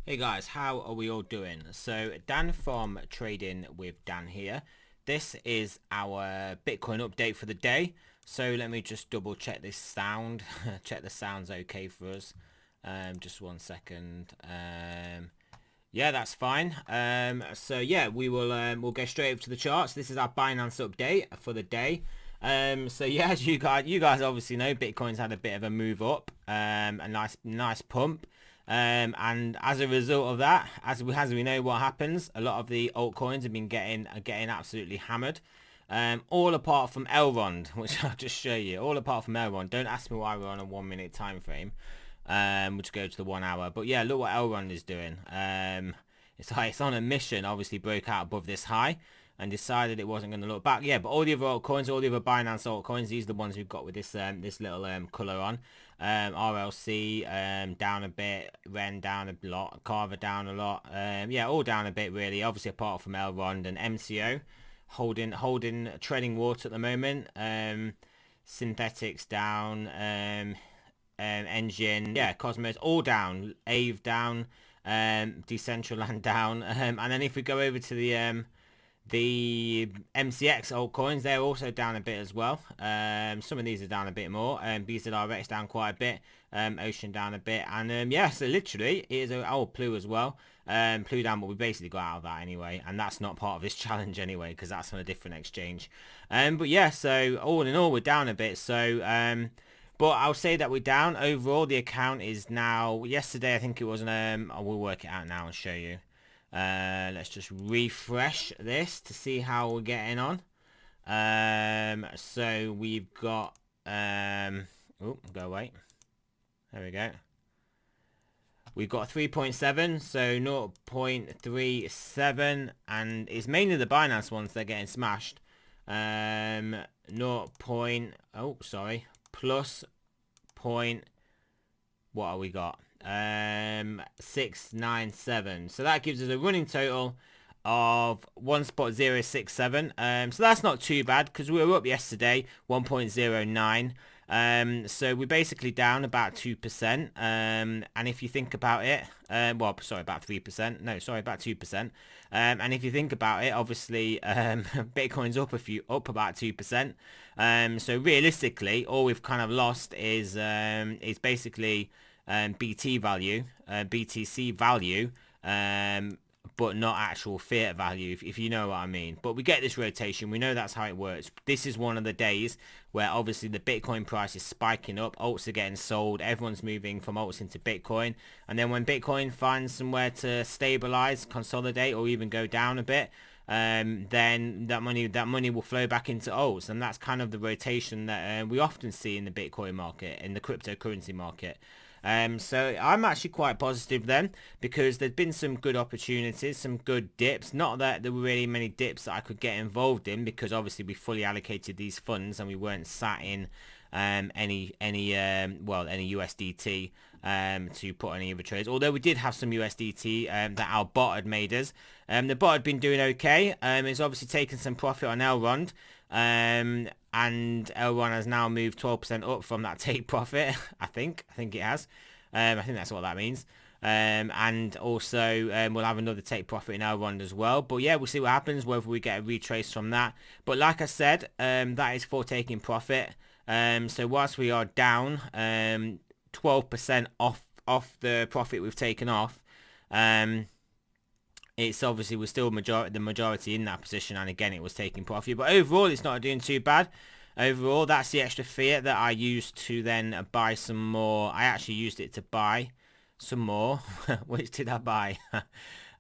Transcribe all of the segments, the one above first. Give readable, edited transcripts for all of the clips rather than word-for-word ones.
Hey guys, how are we all doing? So Dan from Trading with Dan here. This is our Bitcoin update for the day. So let me just double check this sound. Check the sound's okay for us. Just 1 second. Yeah, that's fine. So yeah, we'll go straight over to the charts. This is our Binance update for the day. So yeah, as you guys obviously know, Bitcoin's had a bit of a move up, a nice pump. And as a result of that, as we know what happens, a lot of the altcoins have been getting absolutely hammered. All apart from Elrond, which I'll just show you. All apart from Elrond. Don't ask me why we're on a 1 minute time frame. We'll just go to the 1 hour. But yeah, look what Elrond is doing. It's on a mission. Obviously broke out above this high and decided it wasn't going to look back. Yeah, but all the other altcoins, all the other Binance altcoins, these are the ones we've got with this this little color on. RLC down a bit, Ren down a lot, Carver down a lot. Yeah, all down a bit really. Obviously apart from Elrond and MCO, holding treading water at the moment. Synthetics down. Engine, yeah, Cosmos all down, Ave down, Decentraland down, and then if we go over to the MCX altcoins, they're also down a bit as well. Some of these are down a bit more. BZRX down quite a bit. Ocean down a bit, and yeah, so literally it is Plu as well. Plu down, but we basically got out of that anyway, and that's not part of this challenge anyway because that's on a different exchange. But yeah, so all in all we're down a bit. So but I'll say that we're down. Overall, the account is now, yesterday I think it was, I will work it out now and show you. Let's just refresh this to see how we're getting on. So we've got, oh, go away. There we go. We've got 3.7, so 0.37, and it's mainly the Binance ones that are getting smashed. what are we got? 697. So that gives us a running total of 1.067. So that's not too bad because we were up yesterday 1.09. So we're basically down about 2%. And if you think about it, well, sorry, about 3%. No, sorry, about 2%. And if you think about it, obviously, Bitcoin's up about 2%. So realistically, all we've kind of lost is basically BTC value, but not actual fiat value, if you know what I mean. But we get this rotation. We know that's how it works. This is one of the days where obviously the Bitcoin price is spiking up. Alts are getting sold. Everyone's moving from alts into Bitcoin. And then when Bitcoin finds somewhere to stabilize, consolidate, or even go down a bit, then that money will flow back into alts. And that's kind of the rotation that we often see in the Bitcoin market, in the cryptocurrency market. So I'm actually quite positive then, because there's been some good opportunities, some good dips. Not that there were really many dips that I could get involved in, because obviously we fully allocated these funds and we weren't sat in any USDT to put any other trades. Although we did have some USDT that our bot had made us. The bot had been doing okay. It's obviously taken some profit on Elrond. And L1 has now moved 12% up from that take profit. I think it has. I think that's what that means. And also we'll have another take profit in L1 as well. But yeah, we'll see what happens, whether we get a retrace from that. But like I said, that is for taking profit. So whilst we are down 12% off the profit we've taken off, it's obviously we're still the majority in that position, and again it was taking profit. But overall it's not doing too bad. Overall, that's the extra fiat that I used to then buy some more. I actually used it to buy some more. Which did I buy?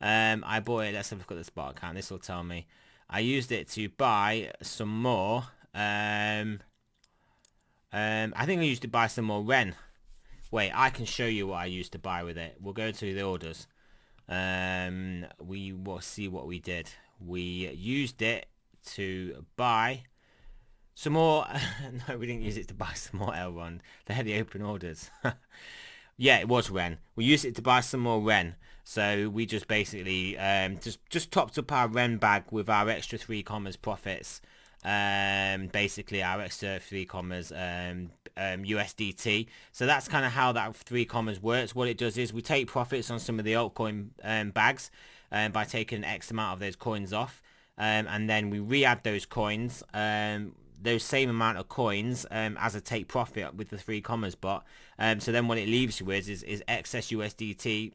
I bought it. Let's have a look at the spot account. This will tell me. I used it to buy some more. I think I used to buy some more Ren. Wait, I can show you what I used to buy with it. We'll go to the orders. We will see what we did. We used it to buy some more. No, we didn't use it to buy some more Elrond. They had the open orders. Yeah, it was Ren. We used it to buy some more Ren. So we just basically just topped up our Ren bag with our extra 3 commas profits. Basically our extra 3 commas USDT. So that's kind of how that 3 commas works. What it does is we take profits on some of the altcoin bags by taking X amount of those coins off, and then we re-add those coins, those same amount of coins as a take profit with the 3 commas bot. So then what it leaves you with is excess USDT,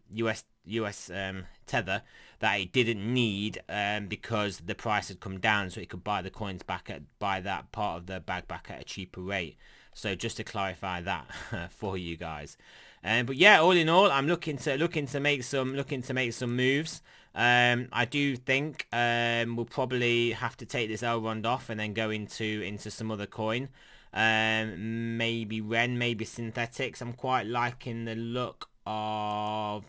US tether that it didn't need because the price had come down, so it could buy the coins back buy that part of the bag back at a cheaper rate. So just to clarify that for you guys. But yeah, all in all, I'm looking to make some moves. I do think we'll probably have to take this Elrond off and then go into some other coin. Maybe Ren, maybe synthetics. I'm quite liking the look of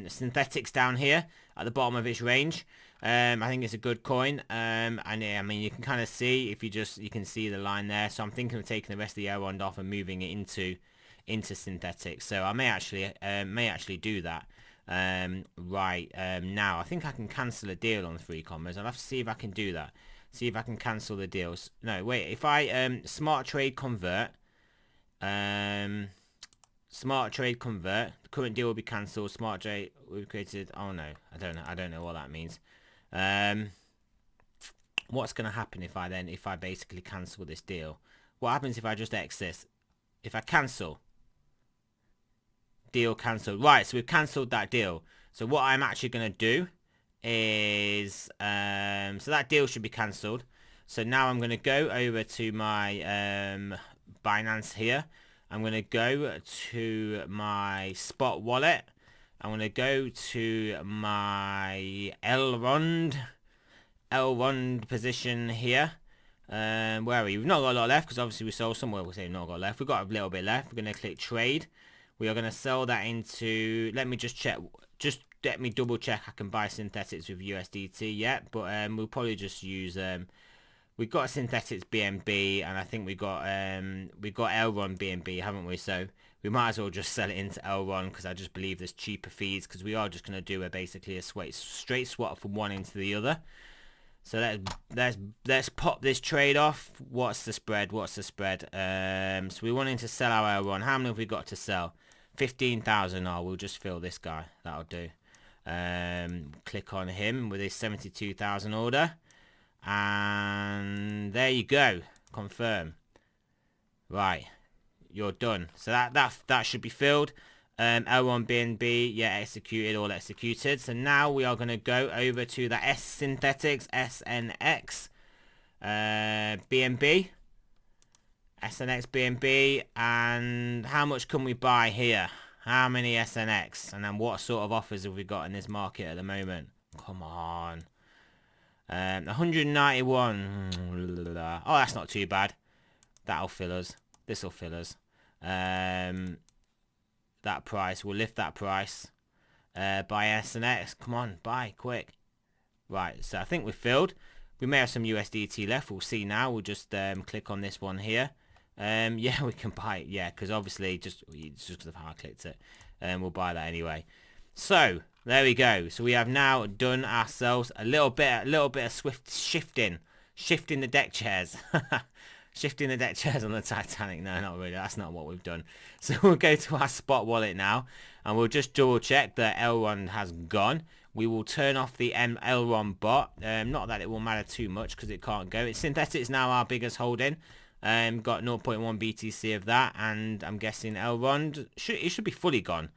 synthetics down here at the bottom of its range. I think it's a good coin, and I mean, you can kind of see, if you can see the line there. So I'm thinking of taking the rest of the Elrond off and moving it into synthetics. So I may actually do that now. I think I can cancel a deal on 3 commas. I'll have to see if I can do that. See if I can cancel the deals. No, wait. If I smart trade convert, the current deal will be cancelled. Smart trade we've created. Oh no, I don't know what that means. What's going to happen if I basically cancel this deal? What happens if I just exit? If I cancel, deal cancelled. Right, so we've cancelled that deal. So what I'm actually going to do is so that deal should be cancelled. So now I'm going to go over to my Binance here. I'm going to go to my spot wallet. I'm going to go to my Elrond position here. Where are we? We've not got a lot left because obviously we sold somewhere. We'll say we've not got left. We've got a little bit left. We're going to click trade. We are going to sell that into, let me just check, just let me double check I can buy synthetics with USDT yet, but we'll probably just use, we've got synthetics BNB, and I think we got Elrond BNB, haven't we? So we might as well just sell it into Elrond because I just believe there's cheaper fees, because we are just going to do basically a straight swap from one into the other. So let's pop this trade off. What's the spread? So we're wanting to sell our Elrond. How many have we got to sell? 15,000. Oh, we'll just fill this guy. That'll do. Click on him with his 72,000 order, and there you go. Confirm. Right, you're done. So that should be filled. L1 BNB, yeah, executed, all executed. So now we are going to go over to the S synthetics SNX BNB. SNX BNB, and how much can we buy here? How many SNX? And then what sort of offers have we got in this market at the moment? Come on. 191. Oh, that's not too bad. That'll fill us. This'll fill us. That price. We'll lift that price. Buy SNX. Come on, buy quick. Right, so I think we've filled. We may have some USDT left. We'll see now. We'll just click on this one here. Yeah, we can buy it. Yeah, because obviously just because of how I clicked it, we'll buy that anyway. So there we go. So we have now done ourselves a little bit of swift shifting the deck chairs. Shifting the deck chairs on the Titanic. No, not really. That's not what we've done. So we'll go to our spot wallet now, and we'll just double check that Elrond has gone. We will turn off the Elrond bot. Not that it will matter too much because it can't go. It's synthetics now, our biggest holding. Got 0.1 BTC of that, and I'm guessing Elrond should be fully gone.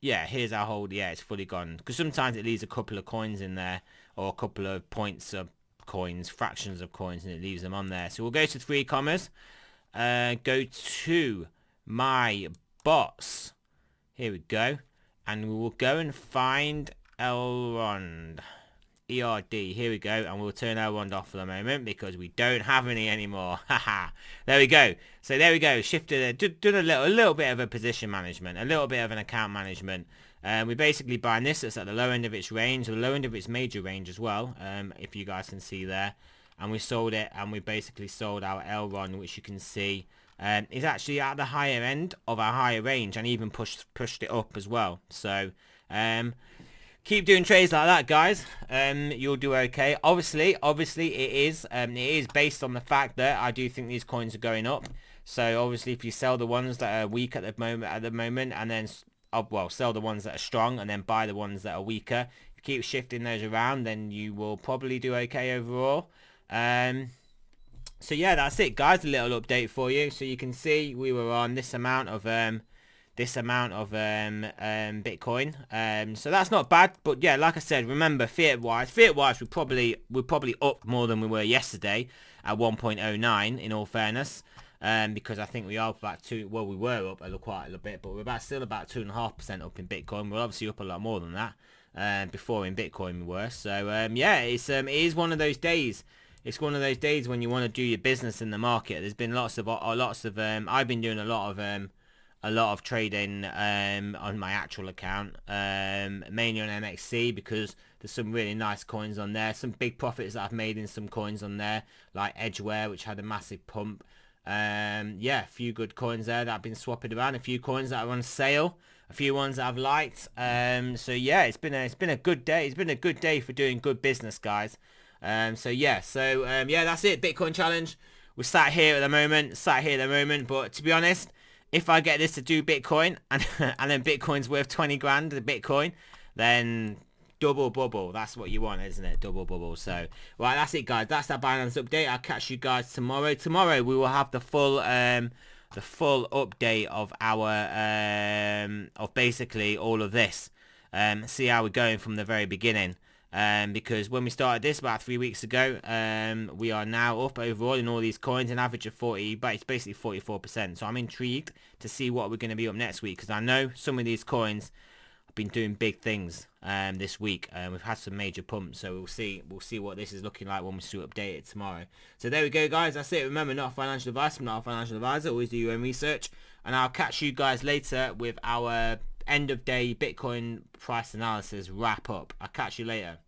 Yeah, here's our hold. Yeah, it's fully gone, because sometimes it leaves a couple of coins in there, or a couple of points of coins, fractions of coins, and it leaves them on there. So we'll go to 3 commas, go to my bots. Here we go, and we will go and find Elrond. ERD, here we go, and we'll turn Elrond off for the moment because we don't have any anymore. Haha, there we go. So there we go, shifted, done a little bit of a position management, a little bit of an account management. We're basically buying this. It's at the low end of its range, the low end of its major range as well, if you guys can see there. And we sold it, and we basically sold our Elrond, which you can see is actually at the higher end of our higher range, and even pushed it up as well. So keep doing trades like that, guys. You'll do okay. Obviously it is based on the fact that I do think these coins are going up. So obviously if you sell the ones that are weak at the moment and then sell the ones that are strong and then buy the ones that are weaker, if you keep shifting those around, then you will probably do okay overall. So yeah, that's it, guys. A little update for you. So you can see we were on this amount of Bitcoin. So that's not bad. But yeah, like I said, remember fiat wise we're probably up more than we were yesterday at 1.09 in all fairness. Because I think we are about we were up quite a little bit, but we're still about 2.5% up in Bitcoin. We're obviously up a lot more than that. Before in Bitcoin we were. So yeah, it is one of those days. It's one of those days when you want to do your business in the market. There's been lots of I've been doing a lot of trading on my actual account, mainly on MXC, because there's some really nice coins on there. Some big profits that I've made in some coins on there, like Edgeware, which had a massive pump. Yeah, a few good coins there that I've been swapping around. A few coins that are on sale. A few ones that I've liked. So yeah, it's been a good day. It's been a good day for doing good business, guys. So yeah, that's it. Bitcoin challenge. We're sat here at the moment. But to be honest, if I get this to do Bitcoin and then Bitcoin's worth 20 grand a Bitcoin, then double bubble. That's what you want, isn't it? Double bubble. So right, that's it, guys. That's that Binance update. I'll catch you guys tomorrow. Tomorrow we will have the full update of our of basically all of this. See how we're going from the very beginning. Because when we started this about 3 weeks ago, we are now up overall in all these coins, an average of 40, but it's basically 44%. So I'm intrigued to see what we're going to be up next week, because I know some of these coins have been doing big things this week. We've had some major pumps, so we'll see what this is looking like when we update it tomorrow. So there we go, guys. That's it. Remember, not financial advice. I'm not a financial advisor. Always do your own research, and I'll catch you guys later with our end of day Bitcoin price analysis wrap up. I'll catch you later.